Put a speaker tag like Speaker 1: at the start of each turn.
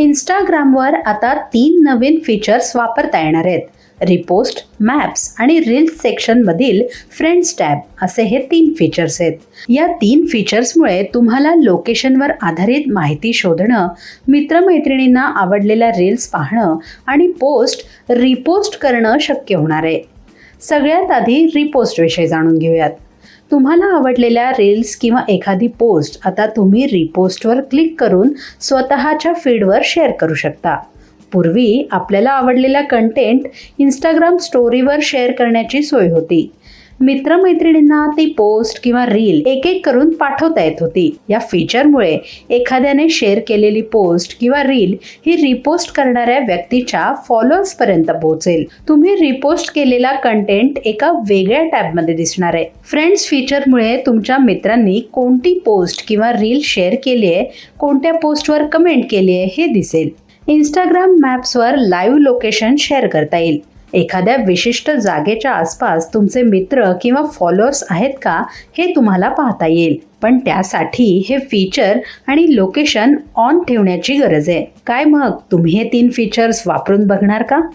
Speaker 1: इंस्टाग्रामवर आता 3 नवीन फीचर्स वापरता येणार आहेत. रिपोस्ट, मॅप्स आणि रील्स सेक्शनमधील फ्रेंड्स टॅब असे हे 3 फीचर्स आहेत. या 3 फीचर्समुळे तुम्हाला लोकेशनवर आधारित माहिती शोधणं, मित्रमैत्रिणींना आवडलेल्या रील्स पाहणं आणि पोस्ट रिपोस्ट करणं शक्य होणार आहे. सगळ्यात आधी रिपोस्टविषयी जाणून घेऊयात. तुम्हाला आवडलेल्या रील्स किंवा एखादी पोस्ट आता तुम्ही रिपोस्टवर क्लिक करून स्वतःच्या फीडवर शेअर करू शकता. पूर्वी आपल्याला आवडलेला कंटेंट इंस्टाग्राम स्टोरीवर शेअर करण्याची सोय होती. मित्रमैत्रिणींना ती पोस्ट किंवा रील एक एक करून पाठवता येत होती. या फीचरमुळे एखाद्याने शेअर केलेली पोस्ट किंवा रील ही रिपोस्ट करणाऱ्या व्यक्तीच्या फॉलोअर्सपर्यंत पोहोचेल. तुम्ही रिपोस्ट केलेला कंटेंट एका वेगळ्या टॅबमध्ये दिसणार आहे. फ्रेंड्स फीचरमुळे तुमच्या मित्रांनी कोणती पोस्ट किंवा रील शेअर केली आहे, कोणत्या पोस्टवर कमेंट केली आहे हे दिसेल. इंस्टाग्राम मॅप्सवर लाईव्ह लोकेशन शेअर करता येईल. एखाद्या विशिष्ट जागेच्या आसपास तुमचे मित्र किंवा फॉलोअर्स आहेत का हे तुम्हाला पाहता येईल. पण त्यासाठी हे फीचर आणि लोकेशन ऑन ठेवण्याची गरज आहे. काय मग तुम्ही हे 3 फीचर्स वापरून बघणार का?